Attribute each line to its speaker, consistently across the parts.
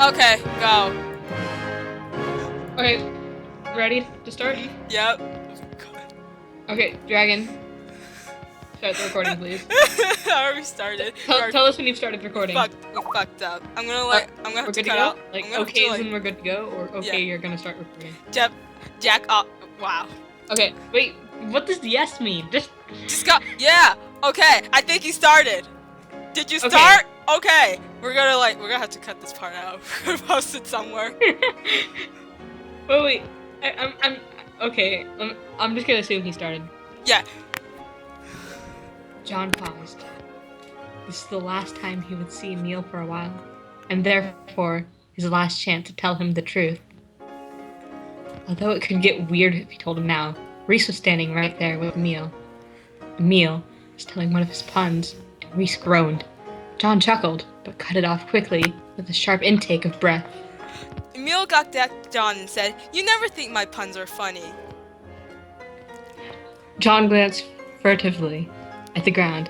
Speaker 1: Okay, go.
Speaker 2: Okay, ready to start?
Speaker 1: Yep.
Speaker 2: Okay, Dragon. Start the recording, please.
Speaker 1: I already started.
Speaker 2: Tell us when you've started recording.
Speaker 1: We fucked up. I'm gonna have
Speaker 2: we're
Speaker 1: to
Speaker 2: good
Speaker 1: cut
Speaker 2: to go?
Speaker 1: out.
Speaker 2: Like, okay is when we're good to go, or okay,
Speaker 1: Yeah.
Speaker 2: you're gonna start recording.
Speaker 1: Jack up. Wow.
Speaker 2: Okay, wait, what does yes mean? Just
Speaker 1: go. Yeah. Okay. I think he started. Did you start? Okay. We're gonna have to cut this part out. We're gonna post it somewhere.
Speaker 2: wait. Okay. I'm just gonna assume he started.
Speaker 1: Yeah.
Speaker 2: John paused. This is the last time he would see Emil for a while, and therefore his last chance to tell him the truth. Although it could get weird if he told him now, Reese was standing right there with Emil. Emil was telling one of his puns, and Reese groaned. John chuckled, but cut it off quickly with a sharp intake of breath.
Speaker 1: Emil got at John and said, "You never think my puns are funny."
Speaker 2: John glanced furtively at the ground.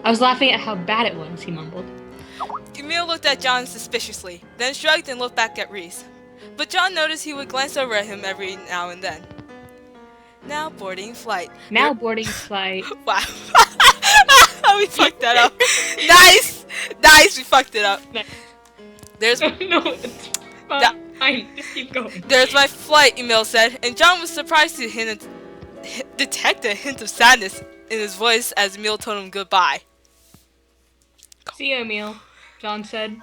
Speaker 2: I was laughing at how bad it was, he mumbled.
Speaker 1: Emil looked at John suspiciously, then shrugged and looked back at Reese. But John noticed he would glance over at him every now and then. Now boarding flight.
Speaker 2: Boarding flight.
Speaker 1: Wow. We fucked that up. Nice! Nice, we fucked it up.
Speaker 2: Nice.
Speaker 1: There's...
Speaker 2: No, it's fine. Just keep going.
Speaker 1: There's my flight, Emil said, and John was surprised to detect a hint of sadness in his voice as Emil told him goodbye.
Speaker 2: See you, Emil, John said,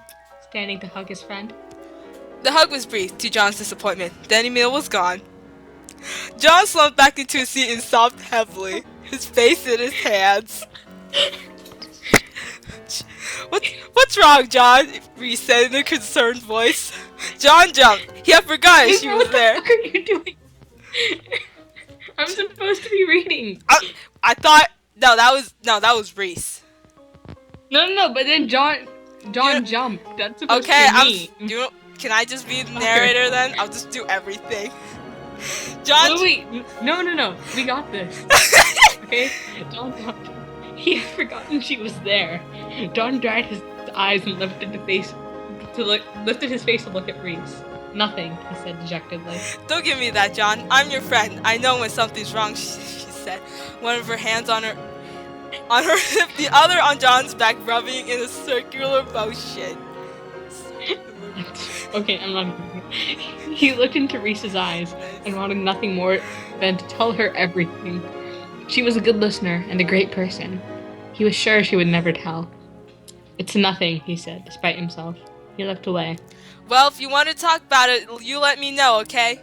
Speaker 2: standing to hug his friend.
Speaker 1: The hug was brief, to John's disappointment. Then Emil was gone. John slumped back into his seat and sobbed heavily, his face in his hands. What's wrong, John? Reese said in a concerned voice. John jumped. He had forgotten she was there.
Speaker 2: What the fuck are you doing? I'm supposed to be reading.
Speaker 1: I thought that was Reese.
Speaker 2: No, but then John jumped. That's supposed to be me.
Speaker 1: Can I just be the narrator then? I'll just do everything. John.
Speaker 2: Wait. No. We got this. Okay. John jumped. He had forgotten she was there. John dried his eyes and lifted his face to look at Reese. Nothing, he said dejectedly.
Speaker 1: Don't give me that, John. I'm your friend. I know when something's wrong, she said. One of her hands on her hip, the other on John's back, rubbing in a circular motion.
Speaker 2: Okay, I'm not. He looked into Reese's eyes and wanted nothing more than to tell her everything. She was a good listener and a great person. He was sure she would never tell. It's nothing, he said, despite himself. He looked away.
Speaker 1: Well, if you want to talk about it, you let me know, okay?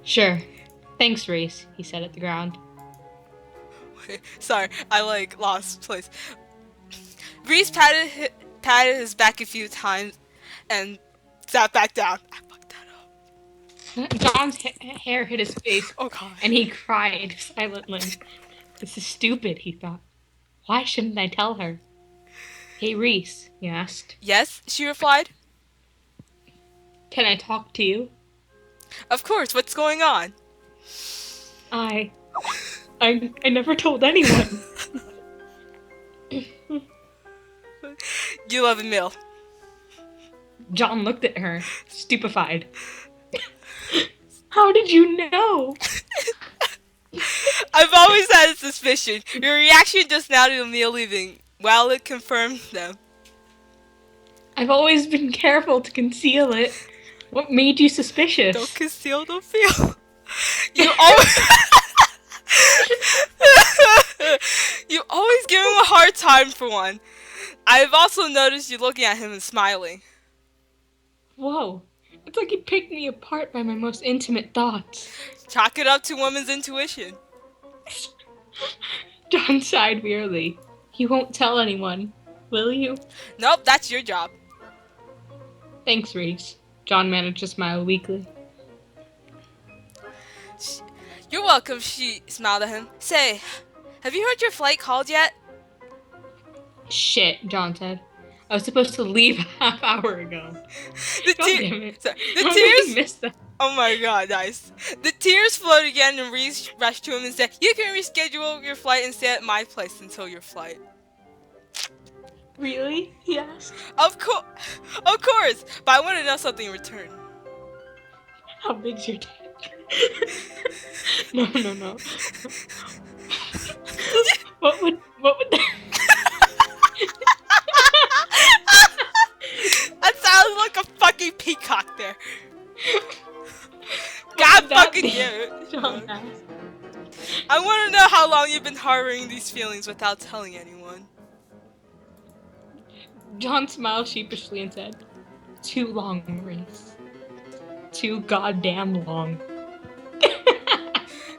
Speaker 2: Sure. Thanks, Reese, he said at the ground.
Speaker 1: Sorry, I lost place. Reese patted his back a few times and sat back down. I fucked that
Speaker 2: up. John's hair hit his face.
Speaker 1: Oh god.
Speaker 2: And he cried silently. This is stupid, he thought. Why shouldn't I tell her? Hey, Reese, he asked.
Speaker 1: Yes, she replied.
Speaker 2: Can I talk to you?
Speaker 1: Of course, what's going on?
Speaker 2: I never told anyone.
Speaker 1: You love Emil.
Speaker 2: John looked at her, stupefied. How did you know?
Speaker 1: I've always had a suspicion. Your reaction just now to Emil leaving, well, it confirmed them.
Speaker 2: I've always been careful to conceal it. What made you suspicious?
Speaker 1: Don't conceal, don't feel. You always... You always give him a hard time for one. I've also noticed you looking at him and smiling.
Speaker 2: Whoa. It's like he picked me apart by my most intimate thoughts.
Speaker 1: Chalk it up to woman's intuition.
Speaker 2: John sighed wearily. You won't tell anyone, will you?
Speaker 1: Nope, that's your job.
Speaker 2: Thanks, Reese. John managed to smile weakly.
Speaker 1: You're welcome, she smiled at him. Say, have you heard your flight called yet?
Speaker 2: Shit, John said. I was supposed to leave a half hour ago.
Speaker 1: The tears
Speaker 2: missed that.
Speaker 1: Oh my god, nice. The tears flowed again and Reese rushed to him and said, you can reschedule your flight and stay at my place until your flight.
Speaker 2: Really? He asked.
Speaker 1: Of course. But I want to know something in return.
Speaker 2: How big's your dick? No. What would that?
Speaker 1: That sounds like a fucking peacock there.
Speaker 2: What
Speaker 1: God
Speaker 2: would that
Speaker 1: fucking
Speaker 2: be?
Speaker 1: damn it.
Speaker 2: John asked.
Speaker 1: I want to know how long you've been harboring these feelings without telling anyone.
Speaker 2: John smiled sheepishly and said, "Too long, Reese. Too goddamn long."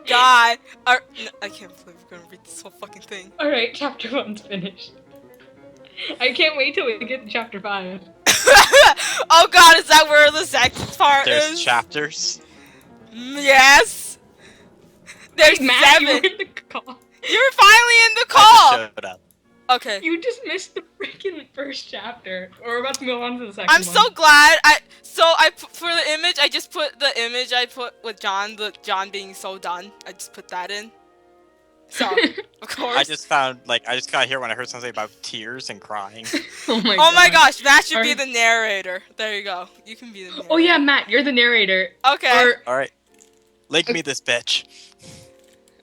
Speaker 1: God. No, I can't believe we're gonna read this whole fucking thing.
Speaker 2: Alright, chapter 1's finished. I can't wait till we get to chapter 5.
Speaker 1: Oh god, is that where the sex part is?
Speaker 3: There's chapters.
Speaker 1: Yes. There's
Speaker 2: Hey, Matt,
Speaker 1: 7.
Speaker 2: you were in the call.
Speaker 1: You're finally in the
Speaker 3: I
Speaker 1: call.
Speaker 3: just showed up.
Speaker 1: Okay.
Speaker 2: You just missed the freaking first chapter. We're about to move on to the second
Speaker 1: I'm
Speaker 2: one.
Speaker 1: so glad. For the image, I just put the image I put with John, the John being so done. I just put that in. So, of course.
Speaker 3: I just got here when I heard something about tears and crying.
Speaker 2: Oh my
Speaker 1: Oh my
Speaker 2: God.
Speaker 1: gosh, Matt should be
Speaker 2: Alright.
Speaker 1: the narrator. There you go. You can be the narrator.
Speaker 2: Oh yeah, Matt, you're the narrator.
Speaker 1: Okay.
Speaker 2: Or,
Speaker 3: Alright. Link me this bitch.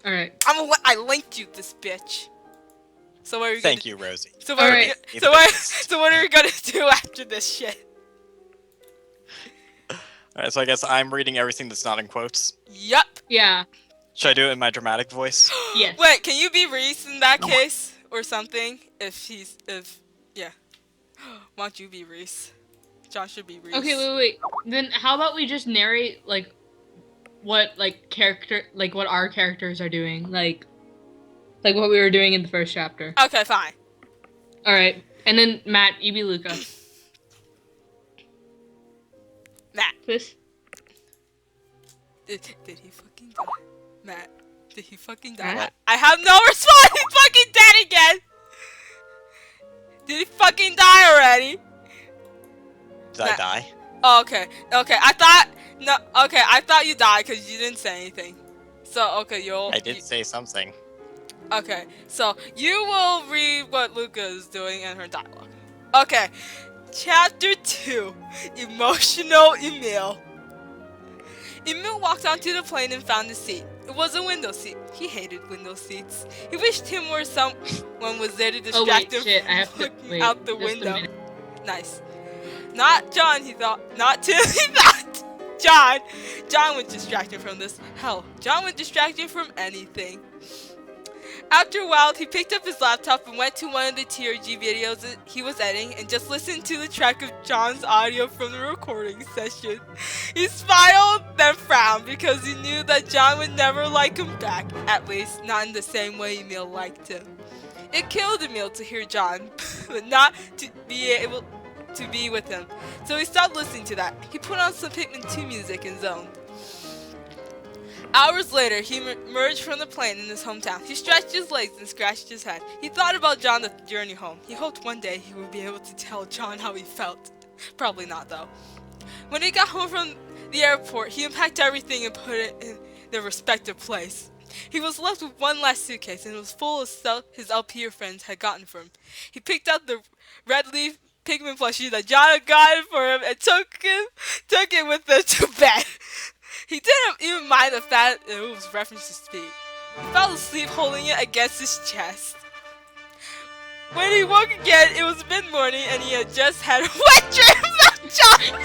Speaker 2: alright.
Speaker 1: I linked you this bitch. So what are you
Speaker 3: Thank you, Rosie.
Speaker 1: So what,
Speaker 2: Alright.
Speaker 1: so what are we gonna do after this shit?
Speaker 3: Alright, so I guess I'm reading everything that's not in quotes.
Speaker 1: Yup.
Speaker 2: Yeah.
Speaker 3: Should I do it in my dramatic voice?
Speaker 2: Yes.
Speaker 1: Wait, can you be Reese in that case? Or something? Yeah. Why don't you be Reese? John should be Reese.
Speaker 2: Okay, wait. Then how about we just narrate what what our characters are doing, like what we were doing in the first chapter.
Speaker 1: Okay, fine.
Speaker 2: All right, and then Matt, you be Luca.
Speaker 1: Matt.
Speaker 2: Please.
Speaker 1: Did he fucking die? Matt, did he fucking die?
Speaker 2: Matt?
Speaker 1: I have no response! He fucking dead again! Did he fucking die already?
Speaker 3: Did I die?
Speaker 1: Oh, okay. Okay, I thought you died because you didn't say anything. So, okay,
Speaker 3: I did say something.
Speaker 1: Okay, so you will read what Luca is doing and her dialogue. Okay, chapter 2, Emotional Emil. Emil walked onto the plane and found a seat. It was a window seat. He hated window seats. He wished him or someone was there to distract him
Speaker 2: shit, I have
Speaker 1: from
Speaker 2: to
Speaker 1: looking
Speaker 2: wait
Speaker 1: out the
Speaker 2: just a
Speaker 1: window.
Speaker 2: minute.
Speaker 1: Nice. Not John, he thought. Not Tim, he thought. John. John would distract him from this. Hell, John would distract him from anything. After a while, he picked up his laptop and went to one of the TRG videos that he was editing and just listened to the track of John's audio from the recording session. He smiled, then frowned because he knew that John would never like him back, at least not in the same way Emil liked him. It killed Emil to hear John, but not to be able to be with him, so he stopped listening to that. He put on some Pikmin 2 music and zoned. Hours later, he emerged from the plane in his hometown. He stretched his legs and scratched his head. He thought about John the journey home. He hoped one day he would be able to tell John how he felt. Probably not, though. When he got home from the airport, he unpacked everything and put it in their respective place. He was left with one last suitcase, and it was full of stuff his LPer friends had gotten for him. He picked out the red leaf Pikmin plushie that John had gotten for him and took it with him to bed. He didn't even mind the fact that it was reference to speed. He fell asleep holding it against his chest. When he woke again, it was mid-morning and he had just had a wet dream about John.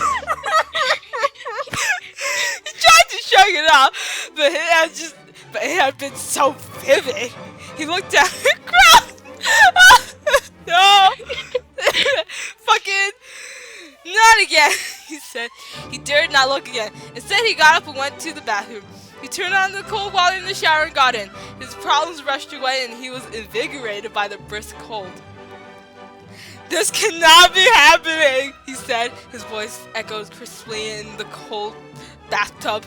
Speaker 1: He tried to shrug it off, but it had been so vivid. He looked down and cried. No! Fucking not again, he said. He dared not look again. Instead, he got up and went to the bathroom. He turned on the cold water in the shower and got in. His problems rushed away and he was invigorated by the brisk cold. This cannot be happening, he said. His voice echoed crisply in the cold bathtub.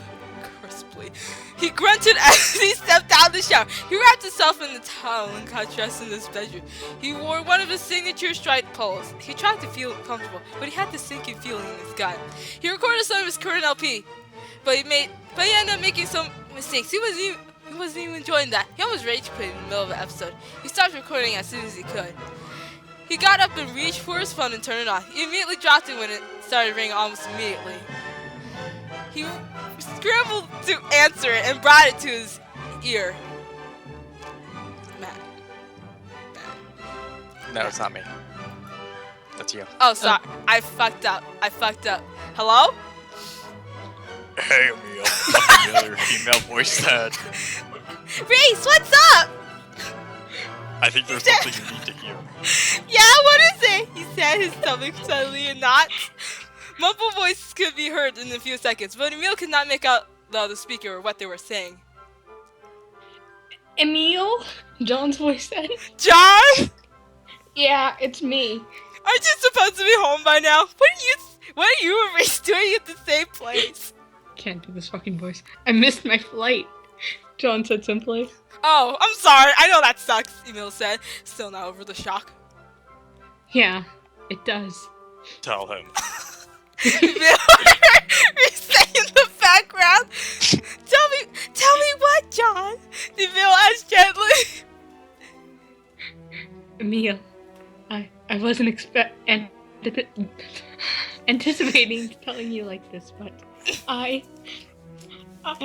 Speaker 1: Crisply. He grunted as he stepped out of the shower. He wrapped himself in the towel and got dressed in his bedroom. He wore one of his signature striped polos. He tried to feel comfortable, but he had this sinking feeling in his gut. He recorded some of his current LP, but he ended up making some mistakes. He wasn't even enjoying that. He almost rage quit in the middle of the episode. He stopped recording as soon as he could. He got up and reached for his phone and turned it on. He immediately dropped it when it started ringing almost immediately. He scrambled to answer it and brought it to his ear. Matt.
Speaker 3: No, it's not me. That's you.
Speaker 1: Oh, sorry. I fucked up. Hello?
Speaker 3: Hey, Emil. The other female voice said,
Speaker 1: Reese, what's up?
Speaker 3: I think there's something you need to hear.
Speaker 1: Yeah, what is it? He said, his stomach suddenly in knots. Mumble voices could be heard in a few seconds, but Emil could not make out the speaker or what they were saying.
Speaker 2: Emil? John's voice said.
Speaker 1: John?
Speaker 2: Yeah, it's me.
Speaker 1: Aren't you supposed to be home by now? What are you and Reese doing at the same place?
Speaker 2: Can't do this fucking voice. I missed my flight, John said simply.
Speaker 1: Oh, I'm sorry. I know that sucks, Emil said, still not over the shock.
Speaker 2: Yeah, it does.
Speaker 3: Tell him.
Speaker 1: Emil, Reese said in the background. Tell me what, John? Emil asked gently.
Speaker 2: Emil, I wasn't anticipating telling you like this, but I love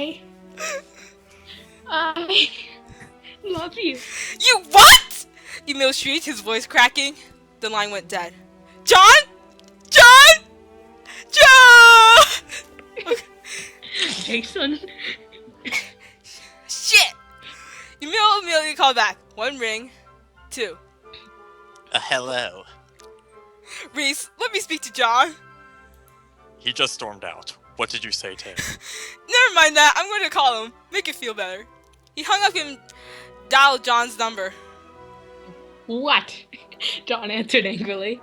Speaker 2: you.
Speaker 1: You what? Emil shrieked, his voice cracking. The line went dead. John?
Speaker 2: Jason.
Speaker 1: Shit! Emil immediately called back. 1 ring. 2.
Speaker 3: Hello.
Speaker 1: Reese, let me speak to John.
Speaker 3: He just stormed out. What did you say to him?
Speaker 1: Never mind that. I'm going to call him. Make it feel better. He hung up and dialed John's number.
Speaker 2: What? John answered angrily.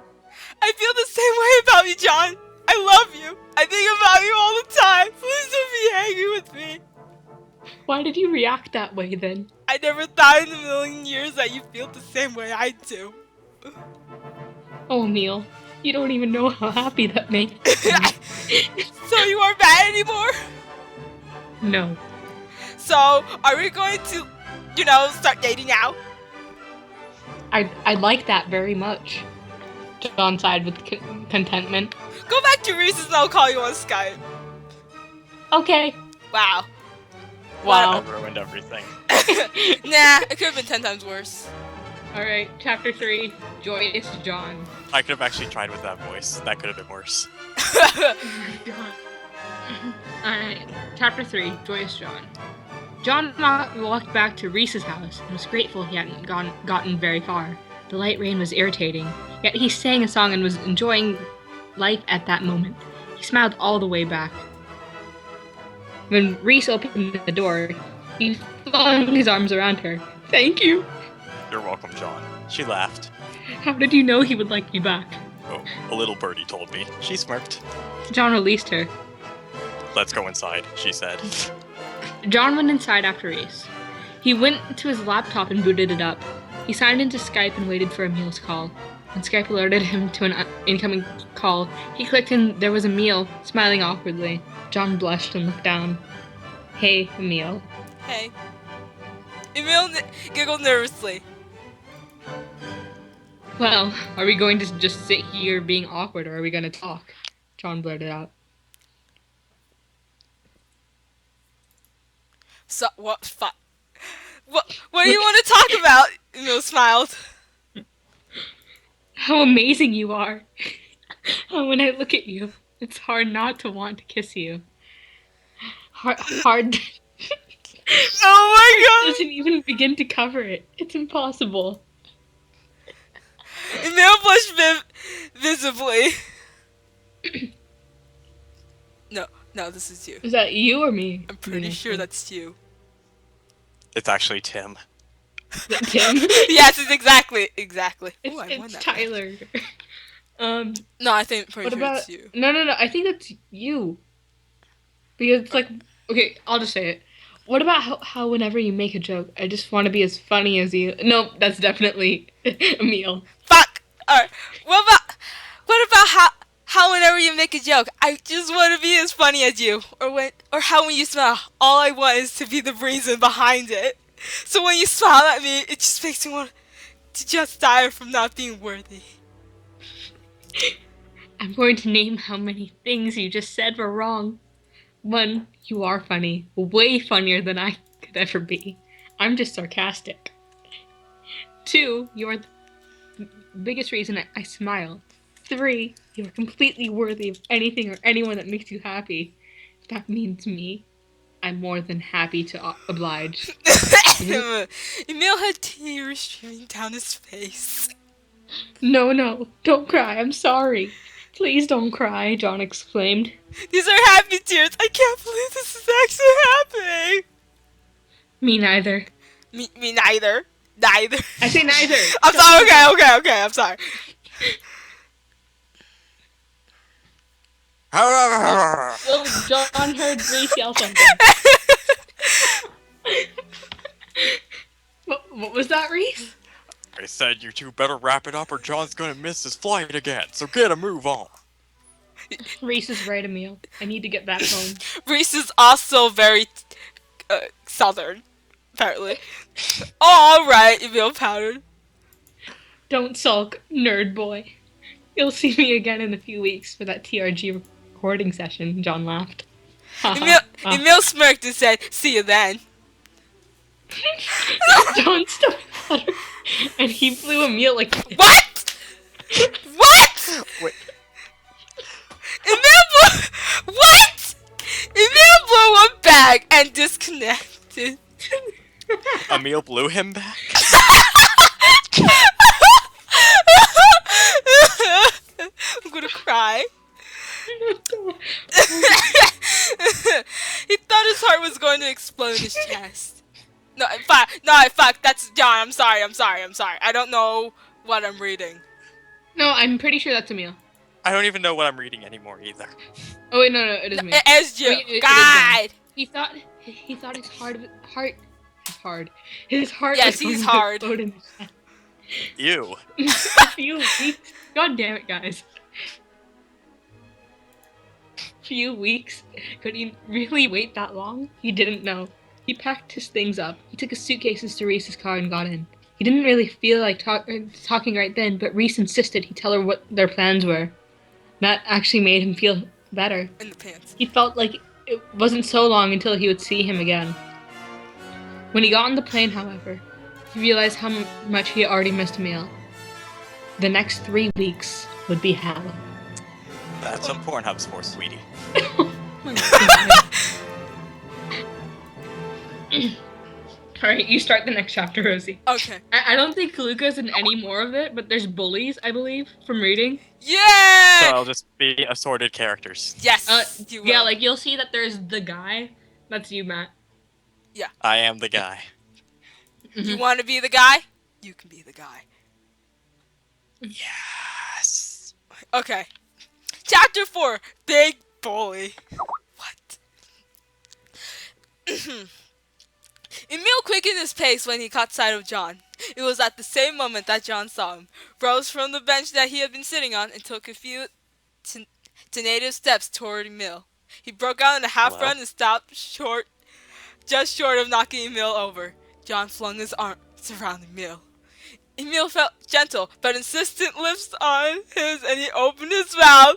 Speaker 1: I feel the same way about you, John. I love you. I think about you all the time. Please don't be angry with me.
Speaker 2: Why did you react that way then?
Speaker 1: I never thought in a million years that you feel the same way I do.
Speaker 2: Oh, Emil, you don't even know how happy that makes me.
Speaker 1: So you aren't mad anymore?
Speaker 2: No.
Speaker 1: So, are we going to, start dating now?
Speaker 2: I like that very much. John sighed with contentment.
Speaker 1: Go back to Reese's and I'll call you on Skype.
Speaker 2: Okay.
Speaker 1: Wow.
Speaker 2: Wow.
Speaker 3: I ruined everything.
Speaker 1: Nah, it could have been 10 times worse.
Speaker 2: Alright, chapter 3, Joyous John.
Speaker 3: I could have actually tried with that voice. That could have been worse.
Speaker 2: Alright, chapter 3, Joyous John. John walked back to Reese's house and was grateful he hadn't gotten very far. The light rain was irritating, yet he sang a song and was enjoying life at that moment. He smiled all the way back. When Reese opened the door, he flung his arms around her. Thank you.
Speaker 3: You're welcome, John. She laughed.
Speaker 2: How did you know he would like you back?
Speaker 3: Oh, a little birdie told me. She smirked.
Speaker 2: John released her.
Speaker 3: Let's go inside, she said.
Speaker 2: John went inside after Reese. He went to his laptop and booted it up. He signed into Skype and waited for Emil's call. When Skype alerted him to an incoming call, he clicked and there was Emil, smiling awkwardly. John blushed and looked down. Hey, Emil.
Speaker 1: Hey. Emil giggled nervously.
Speaker 2: Well, are we going to just sit here being awkward or are we going to talk? John blurted out.
Speaker 1: So, what do you want to talk about? Emil smiled.
Speaker 2: How amazing you are. When I look at you, it's hard not to want to kiss you. Hard.
Speaker 1: Oh my god!
Speaker 2: Doesn't even begin to cover it. It's impossible.
Speaker 1: Emil blushed visibly. No, this is you.
Speaker 2: Is that you or me?
Speaker 1: I'm pretty sure that's you.
Speaker 3: It's actually Tim.
Speaker 2: Is that Tim?
Speaker 1: Yes, it's exactly. Ooh, I won
Speaker 2: It's
Speaker 1: that.
Speaker 2: Tyler.
Speaker 1: No, I think pretty
Speaker 2: What
Speaker 1: sure
Speaker 2: about?
Speaker 1: it's you.
Speaker 2: No. I think that's you. Because it's like, okay, I'll just say it. What about how whenever you make a joke, I just want to be as funny as you? No, that's definitely Emil.
Speaker 1: Fuck! Alright, what about how whenever you make a joke, I just want to be as funny as you? Or how when you smile, all I want is to be the reason behind it. So when you smile at me, it just makes me want to to just die from not being worthy.
Speaker 2: I'm going to name how many things you just said were wrong. 1, you are funny. Way funnier than I could ever be. I'm just sarcastic. 2, you're the biggest reason I smile. 3, you're completely worthy of anything or anyone that makes you happy. That means me. I'm more than happy to oblige.
Speaker 1: Emil had tears streaming down his face.
Speaker 2: No, don't cry. I'm sorry. Please don't cry, John exclaimed.
Speaker 1: These are happy tears. I can't believe this is actually happening.
Speaker 2: Me neither.
Speaker 1: Me neither. Neither.
Speaker 2: I say neither.
Speaker 1: I'm sorry. Okay. I'm sorry.
Speaker 2: Well, John heard Reese yell something. What was that, Reese?
Speaker 3: I said you two better wrap it up or John's gonna miss his flight again, so get a move on.
Speaker 2: Reese is right, Emil. I need to get back home.
Speaker 1: Reese is also very southern, apparently. Oh, alright, Emil pouted.
Speaker 2: Don't sulk, nerd boy. You'll see me again in a few weeks for that TRG recording session, John laughed.
Speaker 1: Emil smirked and said, see you then.
Speaker 2: John stopped and he blew Emil like...
Speaker 1: What? What?
Speaker 3: Wait.
Speaker 1: What? Emil blew him back and disconnected.
Speaker 3: Emil blew him back?
Speaker 1: I'm gonna cry. He thought his heart was going to explode in his chest. No, fuck, that's John. I'm sorry. I don't know what I'm reading.
Speaker 2: No, I'm pretty sure that's Emil.
Speaker 3: I don't even know what I'm reading anymore either.
Speaker 2: Oh wait, no, it is me.
Speaker 1: It is you.
Speaker 2: Wait, it is
Speaker 1: God.
Speaker 2: He thought his heart.
Speaker 1: Yes, he's hard.
Speaker 2: In his chest.
Speaker 3: Ew.
Speaker 2: A few weeks. God damn it, guys. Few weeks? Could he really wait that long? He didn't know. He packed his things up. He took his suitcases to Reese's car and got in. He didn't really feel like talking right then, but Reese insisted he tell her what their plans were. That actually made him feel better.
Speaker 1: In the pants.
Speaker 2: He felt like it wasn't so long until he would see him again. When he got on the plane, however, he realized how much he already missed Emil. The next 3 weeks would be hell.
Speaker 3: That's what Pornhub's for, sweetie.
Speaker 2: Oh my God. Alright, you start the next chapter, Rosie.
Speaker 1: Okay.
Speaker 2: I don't think Luca's in any more of it, but there's bullies, I believe, from reading.
Speaker 1: Yeah!
Speaker 3: So I'll just be assorted characters.
Speaker 1: Yes, you will.
Speaker 2: Yeah, like, you'll see that there's the guy. That's you, Matt.
Speaker 3: I am the guy.
Speaker 1: You want to be the guy? You can be the guy.
Speaker 3: Yes.
Speaker 1: Okay. Chapter 4, Big Bully. What? Emil quickened his pace when he caught sight of John. It was at the same moment that John saw him, rose from the bench that he had been sitting on, and took a few tentative steps toward Emil. He broke out in a half-run and stopped just short of knocking Emil over. John flung his arms around Emil. Emil felt gentle but insistent lips on his, and he opened his mouth.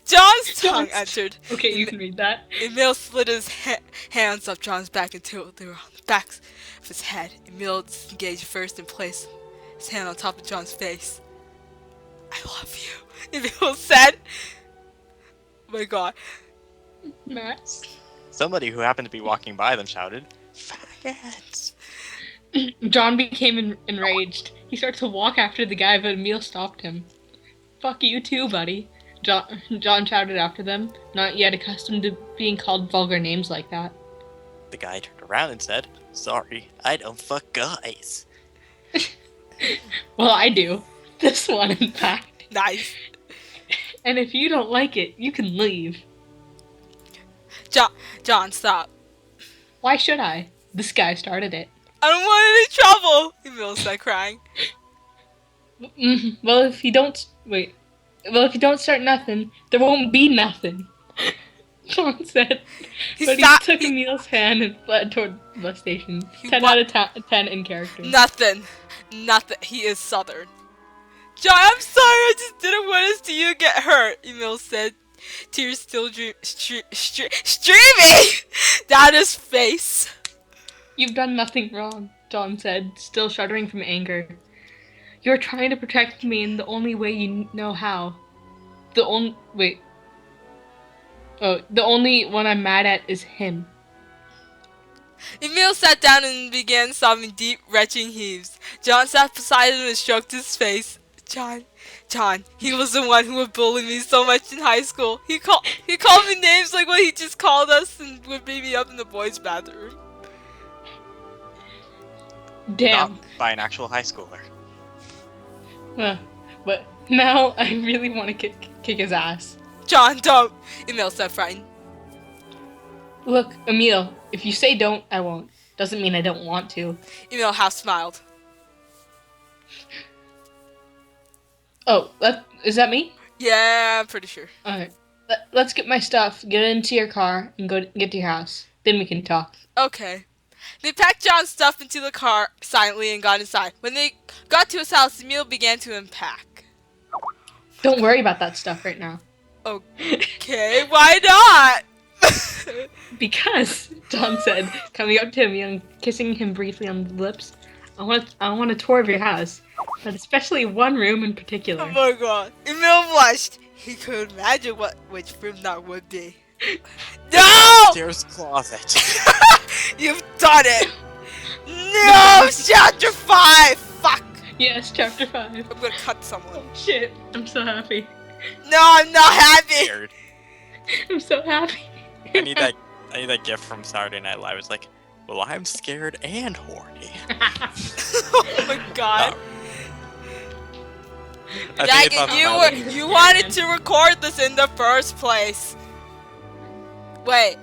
Speaker 1: John's tongue entered.
Speaker 2: Okay, you can read that.
Speaker 1: Emil slid his hands up John's back until they were on the back of his head. Emil disengaged first and placed his hand on top of John's face. I love you, Emil said. Oh my God.
Speaker 2: Matt.
Speaker 3: Somebody who happened to be walking by them shouted, "Faggots!"
Speaker 2: John became enraged. He started to walk after the guy, but Emil stopped him. Fuck you too, buddy. John shouted after them, not yet accustomed to being called vulgar names like that.
Speaker 3: The guy turned around and said, "Sorry, I don't fuck guys."
Speaker 2: Well, I do. This one, in fact.
Speaker 1: Nice.
Speaker 2: And if you don't like it, you can leave.
Speaker 1: John, stop.
Speaker 2: Why should I? This guy started it.
Speaker 1: I don't want any trouble, Emil said, crying.
Speaker 2: Well, if you don't start nothing, there won't be nothing. John said.
Speaker 1: He
Speaker 2: But
Speaker 1: stopped.
Speaker 2: he took Emil's hand and fled toward the bus station.
Speaker 1: He
Speaker 2: 10
Speaker 1: wa-
Speaker 2: out of 10 in character.
Speaker 1: Nothing. He is Southern. John, I'm sorry. I just didn't want to see you get hurt. Emil said, tears still streaming down his face.
Speaker 2: You've done nothing wrong, John said, still shuddering from anger. You're trying to protect me in the only way you know how. The only one I'm mad at is him.
Speaker 1: Emil sat down and began sobbing deep, retching heaves. John sat beside him and stroked his face. John, he was the one who would bully me so much in high school. He called me names like what he just called us and would beat me up in the boys' bathroom.
Speaker 2: Damn.
Speaker 3: Not by an actual high schooler.
Speaker 2: But now I really want to kick his ass.
Speaker 1: John, don't! Emil said, frightened.
Speaker 2: Look, Emil, if you say don't, I won't. Doesn't mean I don't want to.
Speaker 1: Emil half smiled.
Speaker 2: Oh, is that me?
Speaker 1: Yeah, I'm pretty sure.
Speaker 2: Alright. Let's get my stuff, get into your car, and get to your house. Then we can talk.
Speaker 1: Okay. They packed John's stuff into the car silently and got inside. When they got to his house, Emil began to unpack.
Speaker 2: Don't worry about that stuff right now.
Speaker 1: Okay, why not?
Speaker 2: Because, John said, coming up to Emil and kissing him briefly on the lips, I want a tour of your house, but especially one room in particular.
Speaker 1: Oh my god. Emil blushed. He could imagine which room that would be. No!
Speaker 3: Upstairs closet.
Speaker 1: You've done it! No! Chapter 5! Fuck!
Speaker 2: Yes, chapter 5.
Speaker 1: I'm gonna cut someone.
Speaker 2: Shit, I'm so happy.
Speaker 1: No, I'm not happy!
Speaker 3: Scared.
Speaker 2: I'm so happy.
Speaker 3: I need that gift from Saturday Night Live. It's like, well, I'm scared and horny.
Speaker 1: Oh my god.
Speaker 3: I think
Speaker 1: Daggett,
Speaker 3: it's on
Speaker 1: you wanted to record this in the first place. Wait,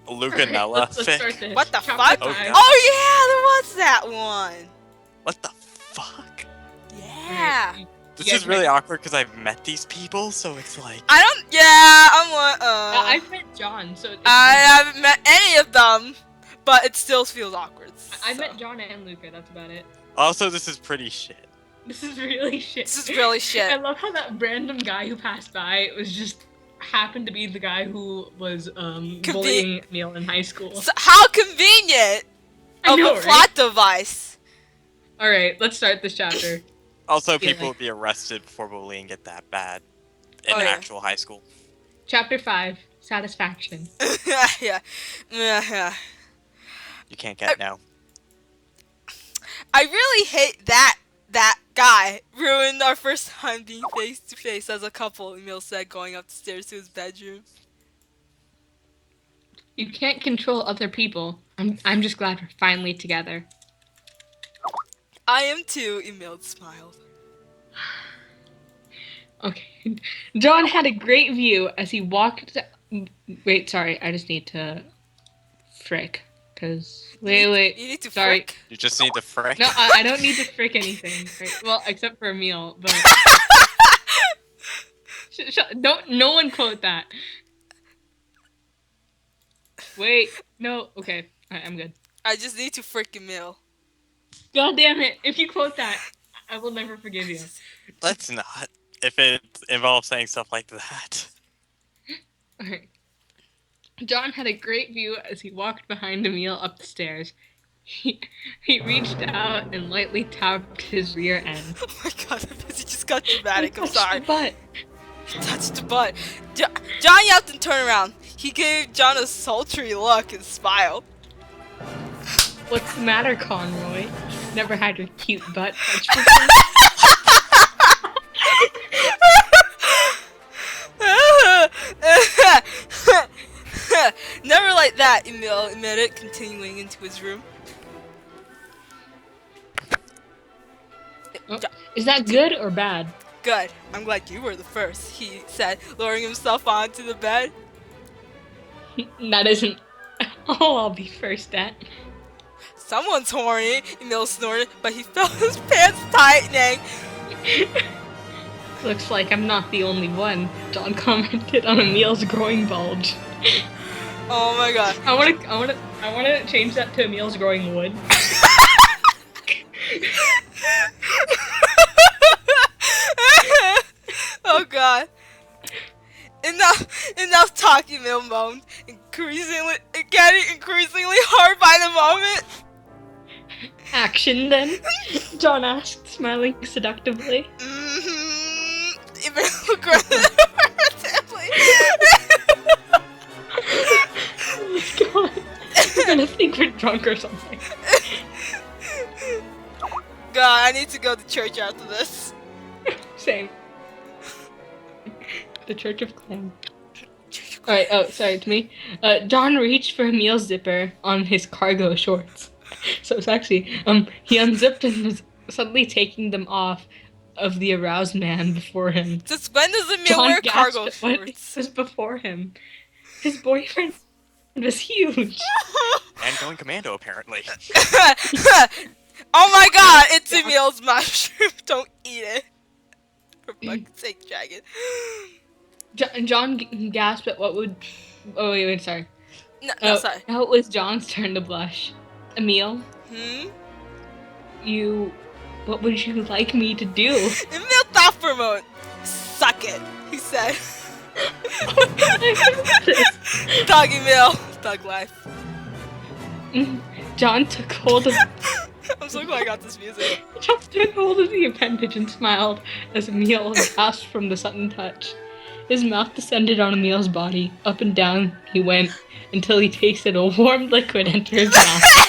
Speaker 3: Lucanella
Speaker 2: Let's start
Speaker 3: fic.
Speaker 2: this.
Speaker 1: what the
Speaker 2: Chapter
Speaker 1: fuck?
Speaker 3: Oh,
Speaker 2: 5.
Speaker 3: God.
Speaker 1: Oh yeah, there was that one.
Speaker 3: What the fuck?
Speaker 1: Yeah.
Speaker 3: This is really awkward because I've met these people, so it's like.
Speaker 2: I've met John, so
Speaker 1: I haven't met any of them, but it still feels awkward.
Speaker 2: I met John and Luca, that's about it.
Speaker 3: Also, this is pretty shit.
Speaker 2: This is really shit.
Speaker 1: This is really
Speaker 2: I
Speaker 1: shit.
Speaker 2: love how that random guy who passed by was just happened to be the guy who was bullying Emil in high school.
Speaker 1: So how convenient
Speaker 2: I
Speaker 1: of
Speaker 2: know,
Speaker 1: a
Speaker 2: right?
Speaker 1: plot device.
Speaker 2: Alright, let's start this chapter.
Speaker 3: Also, people would be arrested before bullying get that bad in
Speaker 1: Oh, yeah.
Speaker 3: actual high school.
Speaker 2: Chapter 5, Satisfaction.
Speaker 1: Yeah.
Speaker 3: You can't get no.
Speaker 1: I really hate that guy ruined our first time being face to face as a couple, Emil said, going up the stairs to his bedroom.
Speaker 2: You can't control other people. I'm just glad we're finally together.
Speaker 1: I am too, Emil smiled.
Speaker 2: Okay. John had a great view as he walked. Wait, sorry. I just need to frick. Cause wait.
Speaker 1: You need to
Speaker 2: Sorry.
Speaker 1: frick.
Speaker 3: You just need to frick.
Speaker 2: No, I don't need to frick anything. Right? Well, except for Emil, but no one quote that. Wait, no. Okay, alright, I'm good.
Speaker 1: I just need to frick Emil.
Speaker 2: God damn it! If you quote that, I will never forgive you.
Speaker 3: Let's not. If it involves saying stuff like that.
Speaker 2: Alright. John had a great view as he walked behind Emil up the stairs. He reached out and lightly tapped his rear end.
Speaker 1: Oh my god, he just got dramatic. I'm
Speaker 2: Touched
Speaker 1: sorry.
Speaker 2: the butt.
Speaker 1: He touched the butt. John yelped and turned around. He gave John a sultry look and smiled.
Speaker 2: What's the matter, Conroy? Never had your cute butt touched before?
Speaker 1: Never like that, Emil admitted, continuing into his room.
Speaker 2: Oh, is that good or bad?
Speaker 1: Good. I'm glad you were the first, he said, lowering himself onto the bed.
Speaker 2: That isn't all I'll be first at.
Speaker 1: Someone's horny, Emil snorted, but he felt his pants tightening.
Speaker 2: Looks like I'm not the only one, John commented on Emil's growing bulge.
Speaker 1: Oh my god.
Speaker 2: I wanna change that to Emil's growing wood.
Speaker 1: Oh god. Enough talking, Mill moaned, getting increasingly hard by the moment.
Speaker 2: Action then? John asked, smiling seductively.
Speaker 1: Even aggressively.
Speaker 2: Oh my god. I'm gonna think we're drunk or something.
Speaker 1: God, I need to go to church after this.
Speaker 2: Same. The Church of Clam. Alright, oh, sorry, to me. John reached for Emil's zipper on his cargo shorts. So it's actually, he unzipped and was suddenly taking them off of the aroused man before him.
Speaker 1: Since when does Emil
Speaker 2: John
Speaker 1: wear cargo
Speaker 2: gasped at what
Speaker 1: shorts?
Speaker 2: was before him. His boyfriend was huge.
Speaker 3: And going commando, apparently.
Speaker 1: Oh my god, it's Emil's mushroom. Don't eat it. For fuck's sake, dragon.
Speaker 2: John gasped at what would... Oh, wait, sorry.
Speaker 1: No, sorry.
Speaker 2: Now it was John's turn to blush. Emil, what would you like me to do?
Speaker 1: Emil thought for a moment. Suck it, he said. Thug Emil. Thug life.
Speaker 2: John took hold of...
Speaker 1: I'm so glad I got this music.
Speaker 2: John took hold of the appendage and smiled as Emil gasped from the sudden touch. His mouth descended on Emil's body. Up and down he went until he tasted a warm liquid enter his mouth.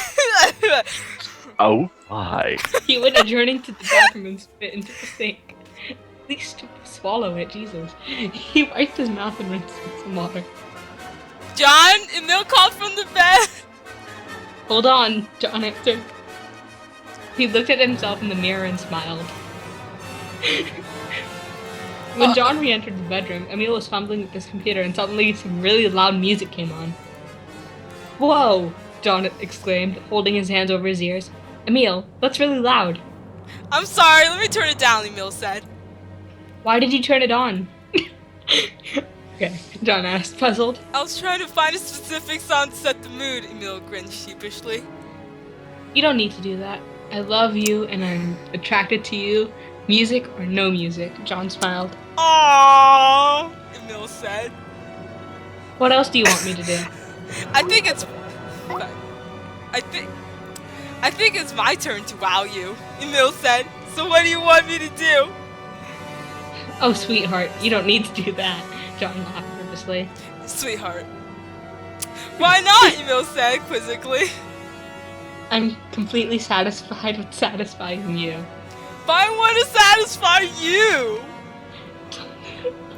Speaker 4: Oh my.
Speaker 2: He went adjourning to the bathroom and spit into the sink. At least swallow it, Jesus. He wiped his mouth and rinsed with some water.
Speaker 1: John, Emil called from the bed.
Speaker 2: Hold on, John answered. He looked at himself in the mirror and smiled. When John re-entered the bedroom, Emil was fumbling with his computer and suddenly some really loud music came on. Whoa! John exclaimed, holding his hands over his ears. Emil, that's really loud.
Speaker 1: I'm sorry, let me turn it down, Emil said.
Speaker 2: Why did you turn it on? Okay, John asked, puzzled.
Speaker 1: I was trying to find a specific song to set the mood, Emil grinned sheepishly.
Speaker 2: You don't need to do that. I love you and I'm attracted to you. Music or no music, John smiled.
Speaker 1: Aww, Emil said.
Speaker 2: What else do you want me to do?
Speaker 1: I think it's my turn to wow you, Emil said. So what do you want me to do?
Speaker 2: Oh, sweetheart, you don't need to do that, John laughed nervously.
Speaker 1: Sweetheart. Why not, Emil said quizzically.
Speaker 2: I'm completely satisfied with satisfying you.
Speaker 1: But I want to satisfy you.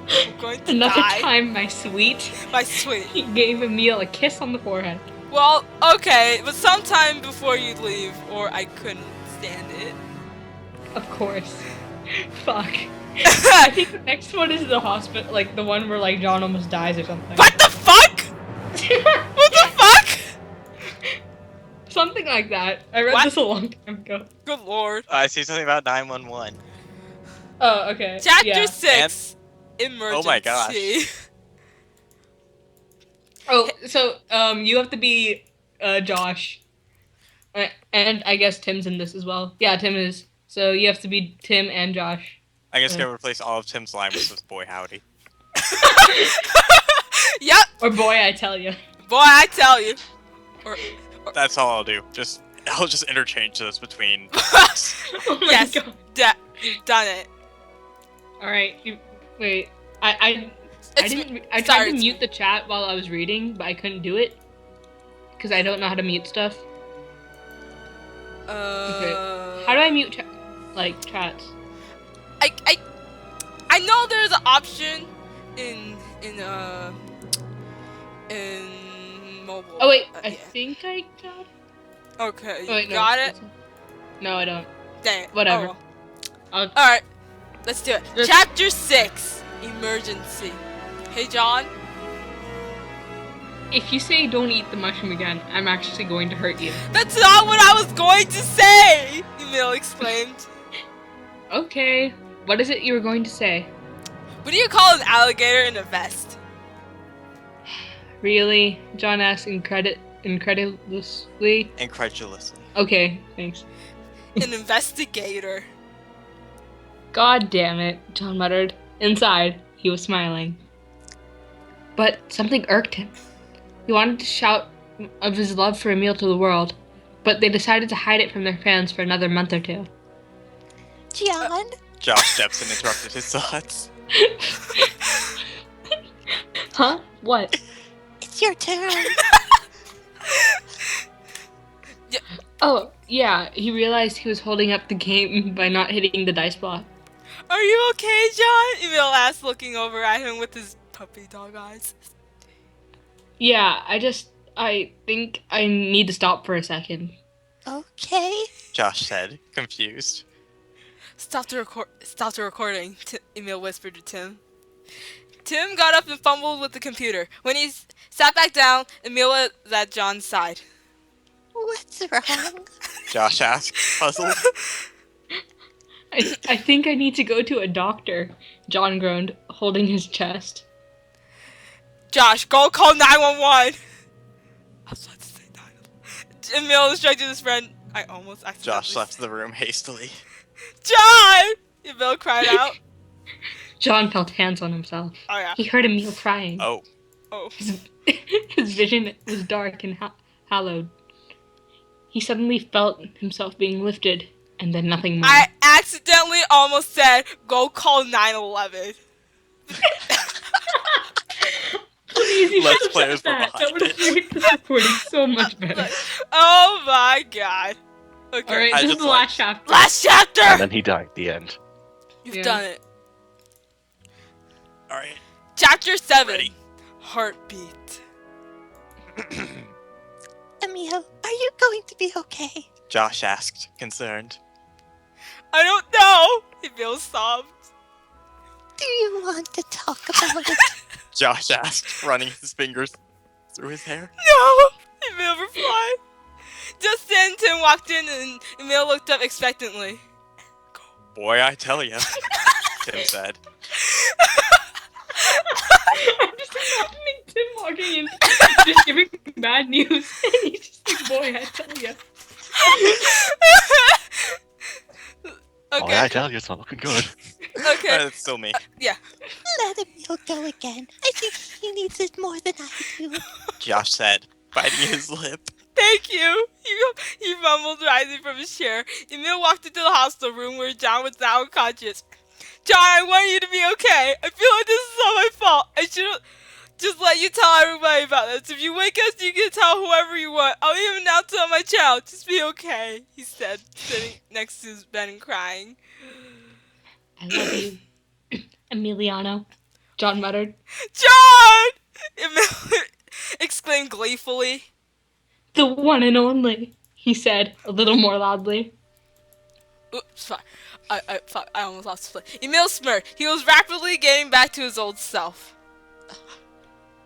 Speaker 1: I'm going to
Speaker 2: Another
Speaker 1: die.
Speaker 2: time, my sweet. He gave Emil a kiss on the forehead.
Speaker 1: Well, okay, but sometime before you leave, or I couldn't stand it.
Speaker 2: Of course. Fuck. I think the next one is the hospital, like the one where like John almost dies or something.
Speaker 1: What the fuck? What the fuck?
Speaker 2: Something like that. I read this a long time ago.
Speaker 1: Good lord.
Speaker 3: I see something about 911.
Speaker 2: Oh, okay.
Speaker 1: Chapter 6. Emergency.
Speaker 3: Oh my gosh.
Speaker 2: Oh, so you have to be Josh, and I guess Tim's in this as well. Yeah, Tim is. So you have to be Tim and Josh.
Speaker 3: I guess gonna replace all of Tim's line with this boy howdy.
Speaker 1: Yep.
Speaker 2: Or boy, I tell you.
Speaker 1: Boy, I tell you. Or
Speaker 3: That's all I'll do. I'll just interchange this between.
Speaker 2: Oh my
Speaker 1: yes,
Speaker 2: god.
Speaker 1: you've done it.
Speaker 2: All right. Wait. I tried to mute the chat while I was reading, but I couldn't do it because I don't know how to mute stuff. Okay. How do I mute chats?
Speaker 1: I know there's an option in mobile.
Speaker 2: Oh wait, I
Speaker 1: yeah.
Speaker 2: think I got it.
Speaker 1: Okay, you
Speaker 2: Oh, wait, no,
Speaker 1: got it?
Speaker 2: No, I don't.
Speaker 1: Dang it.
Speaker 2: Whatever.
Speaker 1: Oh, well. Alright, let's do it. Chapter 6, Emergency. Hey, John?
Speaker 2: If you say don't eat the mushroom again, I'm actually going to hurt you.
Speaker 1: That's not what I was going to say! Emil exclaimed.
Speaker 2: Okay. What is it you were going to say?
Speaker 1: What do you call an alligator in a vest?
Speaker 2: Really? John asked incredulously.
Speaker 3: Incredulously.
Speaker 2: Okay, thanks.
Speaker 1: An investigator.
Speaker 2: God damn it, John muttered. Inside, he was smiling. But something irked him. He wanted to shout of his love for Emil to the world, but they decided to hide it from their fans for another month or two.
Speaker 4: John?
Speaker 3: Josh Jepson interrupted his thoughts.
Speaker 2: Huh? What?
Speaker 4: It's your turn.
Speaker 2: Oh, yeah, he realized he was holding up the game by not hitting the dice block.
Speaker 1: Are you okay, John? Emil asked, looking over at him with his puppy dog eyes.
Speaker 2: Yeah, I think I need to stop for a second.
Speaker 4: Okay.
Speaker 3: Josh said, confused.
Speaker 1: Stop the recording, Emil whispered to Tim. Tim got up and fumbled with the computer. When he sat back down, Emil was at John's side.
Speaker 4: What's wrong?
Speaker 3: Josh asked, puzzled.
Speaker 2: I think I need to go to a doctor, John groaned, holding his chest.
Speaker 1: Josh, go call 911! I was about to say 911. Emil instructed his friend. I almost accidentally.
Speaker 3: Josh left the room hastily.
Speaker 1: John! Emil cried out.
Speaker 2: John felt hands on himself.
Speaker 1: Oh, yeah.
Speaker 2: He heard Emil crying.
Speaker 3: Oh.
Speaker 2: His vision was dark and hallowed. He suddenly felt himself being lifted, and then nothing more.
Speaker 1: I accidentally almost said, go call 911.
Speaker 2: Please, you
Speaker 3: Let's
Speaker 2: should have
Speaker 3: players
Speaker 2: said
Speaker 3: were
Speaker 2: that. That
Speaker 3: behind
Speaker 2: would have
Speaker 3: it.
Speaker 2: made the recording so much better.
Speaker 1: Oh my god. Okay.
Speaker 2: Alright,
Speaker 3: I
Speaker 2: this is
Speaker 3: just
Speaker 2: the
Speaker 3: like-
Speaker 2: last chapter.
Speaker 1: Last chapter!
Speaker 5: And then he died. The end.
Speaker 1: You've
Speaker 2: Yeah.
Speaker 1: done it.
Speaker 3: Alright.
Speaker 1: Chapter 7.
Speaker 3: Ready.
Speaker 1: Heartbeat.
Speaker 4: Emil, are you going to be okay?
Speaker 3: Josh asked, concerned.
Speaker 1: I don't know. Emil sobbed.
Speaker 4: Do you want to talk about it?
Speaker 3: Josh asked, running his fingers through his hair.
Speaker 1: No! Emil replied. Just then, Tim walked in and Emil looked up expectantly.
Speaker 3: Boy, I tell ya, Tim said.
Speaker 2: I'm just imagining Tim walking in, just giving bad news, and he's just like, boy, I tell ya.
Speaker 5: Oh,
Speaker 1: Okay.
Speaker 5: I tell you, it's not looking good.
Speaker 1: Okay.
Speaker 3: It's still me.
Speaker 4: Let Emil go again. I think he needs it more than I do.
Speaker 3: Josh said, biting his lip.
Speaker 1: Thank you. He mumbled, rising from his chair. Emil walked into the hospital room where John was now unconscious. John, I want you to be okay. I feel like this is all my fault. I should just let you tell everybody about this. If you wake us, you can tell whoever you want. I'll even announce it on my channel. Just be okay, he said, sitting next to his bed and crying.
Speaker 2: I love you, Emiliano, John muttered.
Speaker 1: John! Emil exclaimed gleefully.
Speaker 2: The one and only, he said, a little more loudly.
Speaker 1: Oops, fuck. Fuck, I almost lost his place. Emil smirked. He was rapidly getting back to his old self.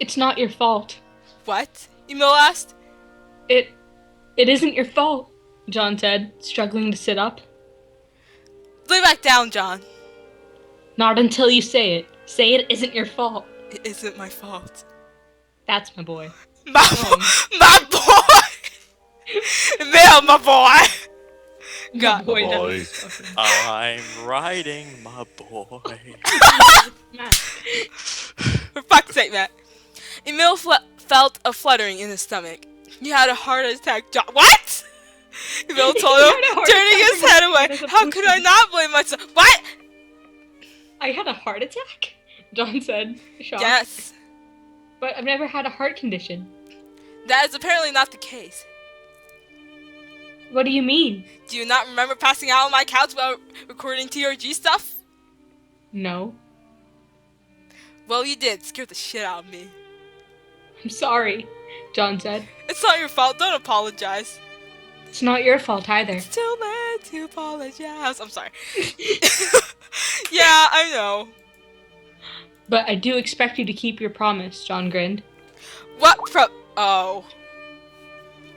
Speaker 2: It's not your fault.
Speaker 1: What? Emil asked.
Speaker 2: It isn't your fault, John said, struggling to sit up.
Speaker 1: Lay back down, John.
Speaker 2: Not until you say it. Say it isn't your fault.
Speaker 1: It isn't my fault.
Speaker 2: That's my boy.
Speaker 1: My boy! Emil, my boy! God.
Speaker 2: My
Speaker 5: boy.
Speaker 3: I'm riding my boy.
Speaker 1: For fuck's sake, Matt. Emil felt a fluttering in his stomach. He had a heart attack, John. What? Emil told him, turning his head away. How could I not blame myself? What?
Speaker 2: I had a heart attack? John said, shocked.
Speaker 1: Yes.
Speaker 2: But I've never had a heart condition.
Speaker 1: That is apparently not the case.
Speaker 2: What do you mean?
Speaker 1: Do you not remember passing out on my couch while recording TRG stuff?
Speaker 2: No.
Speaker 1: Well, you did. Scared the shit out of me.
Speaker 2: I'm sorry, John said.
Speaker 1: It's not your fault. Don't apologize.
Speaker 2: It's not your fault either.
Speaker 1: It's too late to apologize. I'm sorry. Yeah, I know.
Speaker 2: But I do expect you to keep your promise, John grinned.
Speaker 1: What Oh.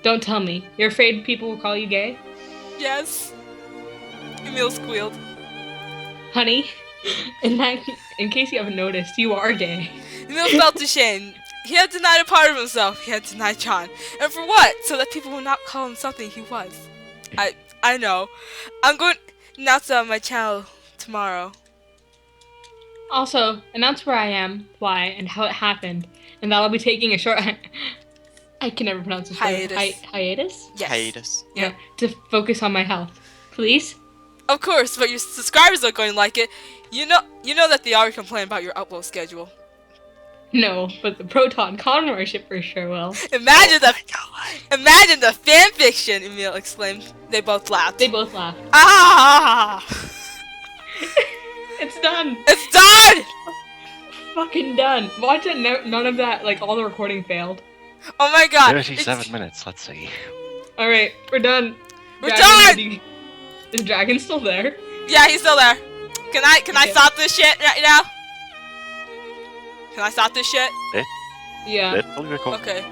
Speaker 2: Don't tell me. You're afraid people will call you gay?
Speaker 1: Yes. Emil squealed.
Speaker 2: Honey, in case you haven't noticed, you are gay.
Speaker 1: Emil felt ashamed. He had denied a part of himself. He had denied John. And for what? So that people would not call him something he was. I know. I'm going to announce it on my channel tomorrow.
Speaker 2: Also, announce where I am, why, and how it happened, and that I'll be taking a short I can never pronounce this word.
Speaker 1: Hiatus.
Speaker 2: Hiatus?
Speaker 1: Yes.
Speaker 3: Hiatus.
Speaker 2: Yeah, to focus on my health. Please?
Speaker 1: Of course, but your subscribers are going to like it. You know that they already complain about your upload schedule.
Speaker 2: No, but the ProtonConroy shipper sure will.
Speaker 1: Imagine the fan fiction, Emil exclaimed. They both laughed.
Speaker 2: They both laughed.
Speaker 1: Ah!
Speaker 2: It's done!
Speaker 1: It's done!
Speaker 2: Fucking done. Watch it, none of that, like, all the recording failed.
Speaker 1: Oh my god.
Speaker 5: 37 minutes, let's see.
Speaker 2: Alright, we're done.
Speaker 1: We're done!
Speaker 2: Is Dragon still there?
Speaker 1: Yeah, he's still there. Can I
Speaker 2: Okay.
Speaker 1: stop this shit right now? Can I stop this shit?
Speaker 2: Yeah.
Speaker 5: Let's go.
Speaker 1: Okay.